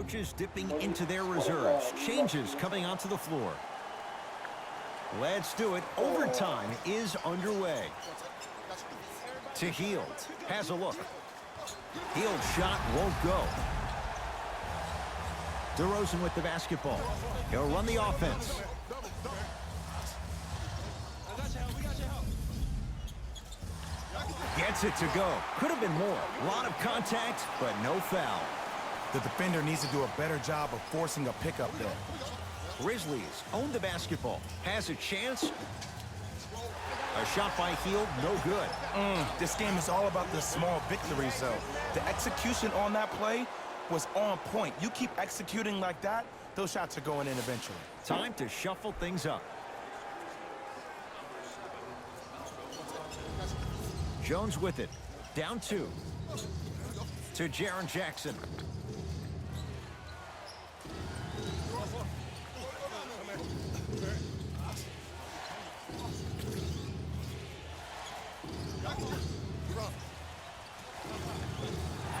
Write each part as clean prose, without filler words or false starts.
Coaches dipping into their reserves. Changes coming onto the floor. Let's do it. Overtime is underway. To Hield. Has a look. Hield shot won't go. DeRozan with the basketball. He'll run the offense. Gets it to go. Could have been more. A lot of contact, but no foul. The defender needs to do a better job of forcing a pickup there. Grizzlies own the basketball. Has a chance. A shot by Hield, no good. This game is all about the small victories, though. The execution on that play was on point. You keep executing like that, those shots are going in eventually. Time to shuffle things up. Jones with it. Down 2. To Jaren Jackson.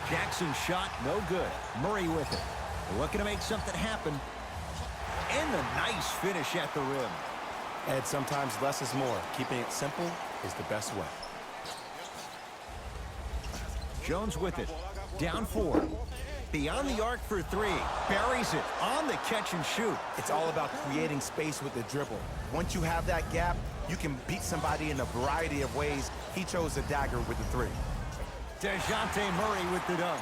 Jackson's shot, no good. Murray with it. Looking to make something happen. And the nice finish at the rim. Ed, sometimes less is more. Keeping it simple is the best way. Jones with it. Down 4. Beyond the arc for 3. Buries it on the catch and shoot. It's all about creating space with the dribble. Once you have that gap, you can beat somebody in a variety of ways. He chose the dagger with the 3. DeJounte Murray with the dunk.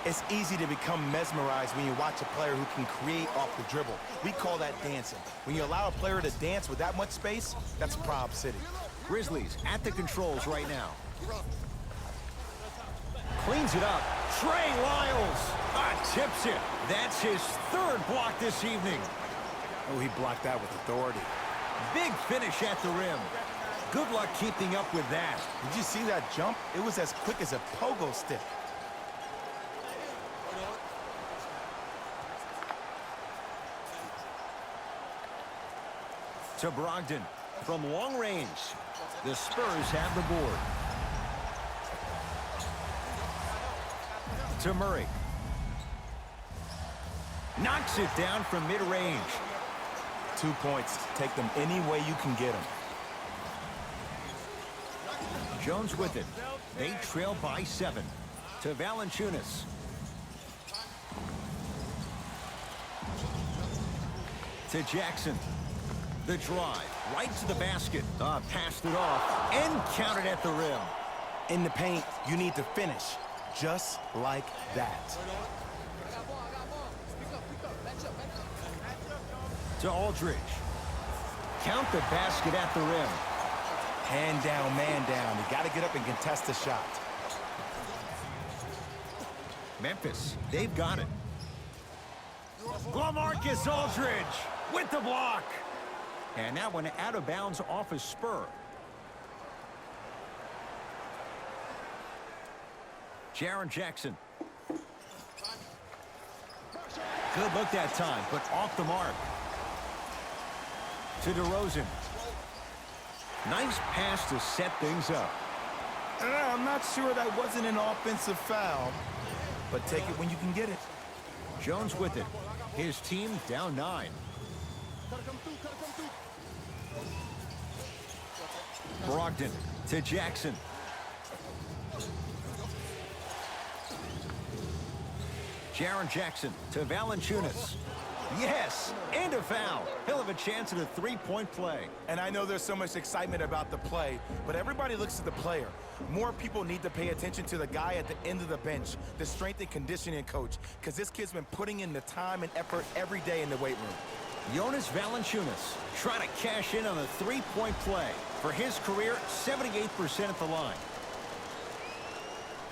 It's easy to become mesmerized when you watch a player who can create off the dribble. We call that dancing. When you allow a player to dance with that much space, that's Prob City. Grizzlies at the controls right now. Cleans it up. Trey Lyles tips it. That's his 3rd block this evening. Oh, he blocked that with authority. Big finish at the rim. Good luck keeping up with that. Did you see that jump? It was as quick as a pogo stick. To Brogdon from long range. The Spurs have the board. To Murray. Knocks it down from mid-range. 2 points. Take them any way you can get them. Jones with it. They trail by 7. To Valanciunas. To Jackson. The drive. Right to the basket. Passed it off. And counted at the rim. In the paint, you need to finish. Just like that. To Aldridge. Count the basket at the rim. Hand down, man down. You got to get up and contest the shot. Memphis, they've got it. LaMarcus Aldridge with the block. And that one out of bounds off a spur. Jaren Jackson. Good look that time, but off the mark. To DeRozan. Nice pass to set things up. I'm not sure that wasn't an offensive foul, but take it when you can get it. Jones with it. His team down 9. Brogdon to Jackson. Jaren Jackson to Valanciunas. Yes, and a foul. He'll have a chance at a 3-point play. And I know there's so much excitement about the play, but everybody looks at the player. More people need to pay attention to the guy at the end of the bench, the strength and conditioning coach, because this kid's been putting in the time and effort every day in the weight room. Jonas Valanciunas trying to cash in on a 3-point play. For his career, 78% at the line.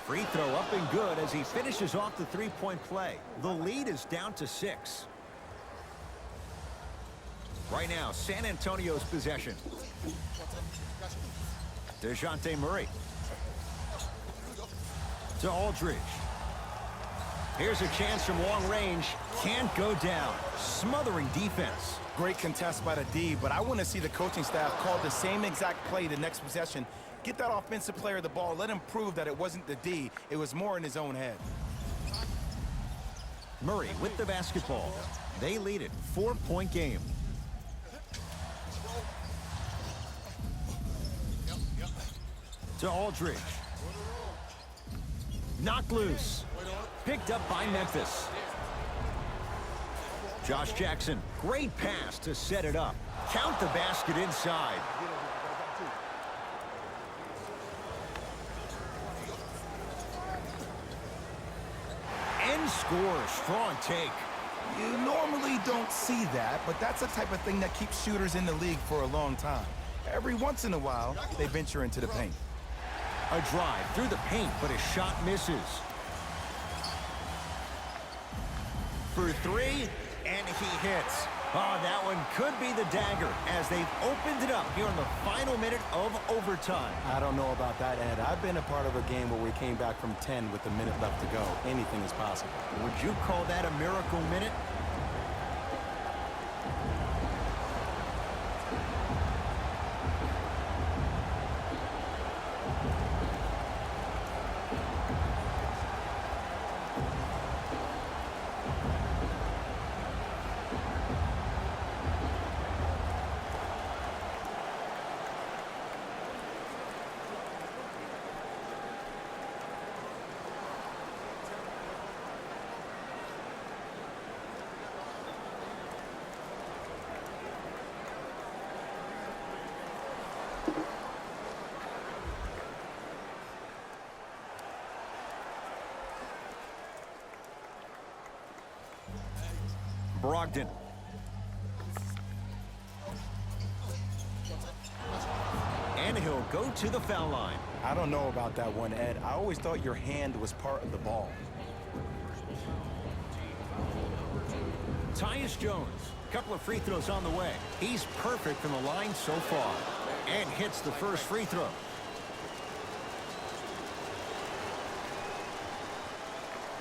Free throw up and good as he finishes off the 3-point play. The lead is down to 6. Right now, San Antonio's possession. DeJounte Murray. To Aldridge. Here's a chance from long range. Can't go down. Smothering defense. Great contest by the D, but I want to see the coaching staff call the same exact play the next possession. Get that offensive player the ball. Let him prove that it wasn't the D. It was more in his own head. Murray with the basketball. They lead it, 4-point game. To Aldridge. Knocked loose. Picked up by Memphis. Josh Jackson, great pass to set it up. Count the basket inside. And scores. Strong take. You normally don't see that, but that's the type of thing that keeps shooters in the league for a long time. Every once in a while, they venture into the paint. A drive through the paint, but his shot misses. For three, and he hits. Oh, that one could be the dagger as they've opened it up here in the final minute of overtime. I don't know about that, Ed. I've been a part of a game where we came back from 10 with a minute left to go. Anything is possible. Would you call that a miracle minute? Brogdon. And he'll go to the foul line. I don't know about that one, Ed. I always thought your hand was part of the ball. Tyus Jones, a couple of free throws on the way. He's perfect from the line so far. And hits the first free throw.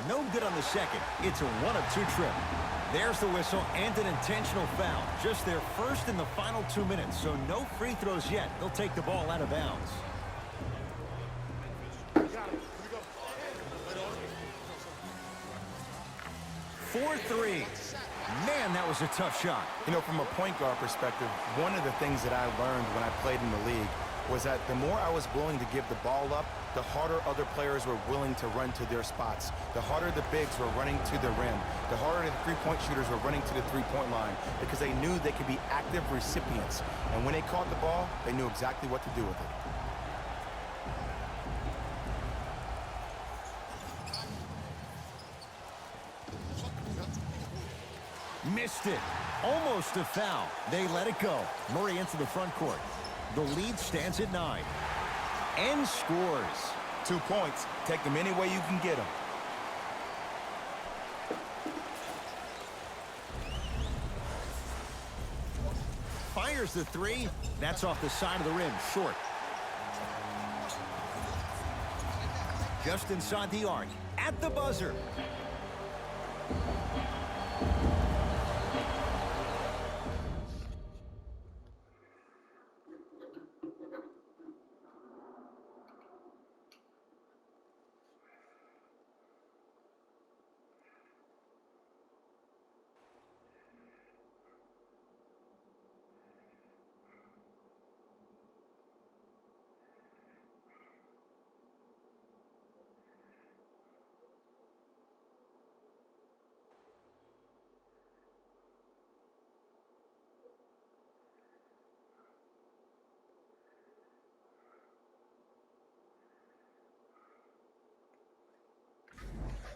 No good on the second. It's a 1-of-2 trip. There's the whistle and an intentional foul. Just their first in the final 2 minutes, so no free throws yet. They'll take the ball out of bounds. For three. Man, that was a tough shot. You know, from a point guard perspective, one of the things that I learned when I played in the league was that the more I was willing to give the ball up, the harder other players were willing to run to their spots. The harder the bigs were running to the rim. The harder the three-point shooters were running to the three-point line because they knew they could be active recipients. And when they caught the ball, they knew exactly what to do with it. Missed it. Almost a foul. They let it go. Murray into the front court. The lead stands at 9. And scores. 2 points. Take them any way you can get them. Fires the three. That's off the side of the rim. Short. Just inside the arc. At the buzzer.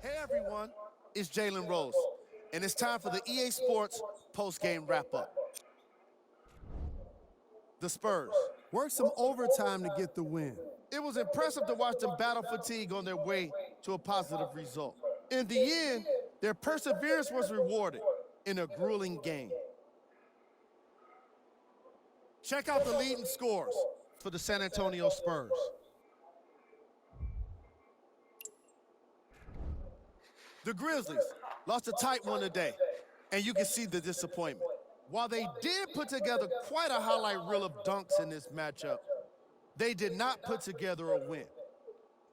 Hey everyone, it's Jalen Rose, and it's time for the EA Sports post-game wrap-up. The Spurs. Worked some overtime to get the win. It was impressive to watch them battle fatigue on their way to a positive result. In the end, their perseverance was rewarded in a grueling game. Check out the leading scores for the San Antonio Spurs. The Grizzlies lost a tight one today, and you can see the disappointment. While they did put together quite a highlight reel of dunks in this matchup, they did not put together a win.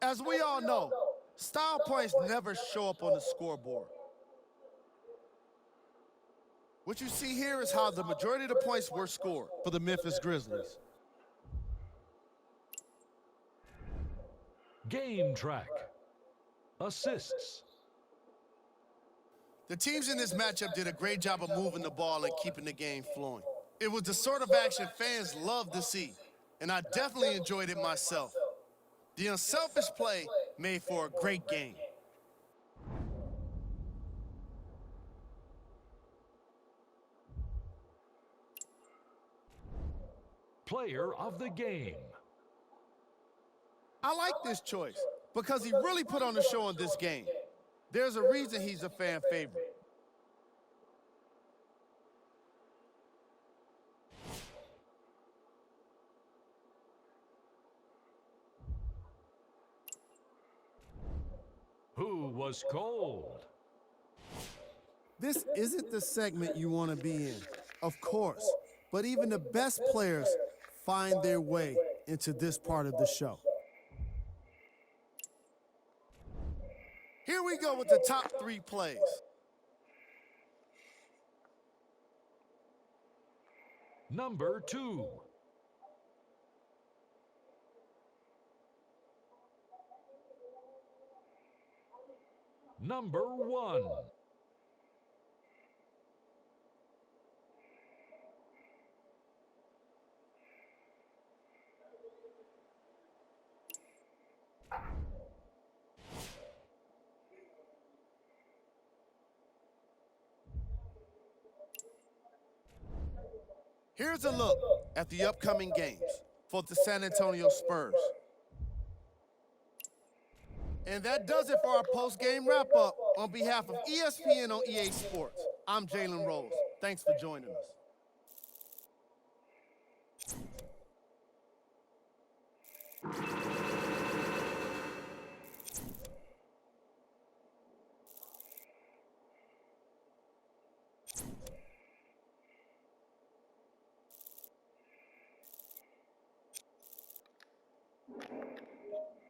As we all know, style points never show up on the scoreboard. What you see here is how the majority of the points were scored for the Memphis Grizzlies. Game track. Assists. The teams in this matchup did a great job of moving the ball and keeping the game flowing. It was the sort of action fans love to see, and I definitely enjoyed it myself. The unselfish play made for a great game. Player of the game. I like this choice because he really put on the show in this game. There's a reason he's a fan favorite. Who was cold? This isn't the segment you want to be in, of course, but even the best players find their way into this part of the show. Here we go with the top 3 plays. Number 2. Number 1. Here's a look at the upcoming games for the San Antonio Spurs. And that does it for our post-game wrap-up. On behalf of ESPN on EA Sports, I'm Jalen Rose. Thanks for joining us.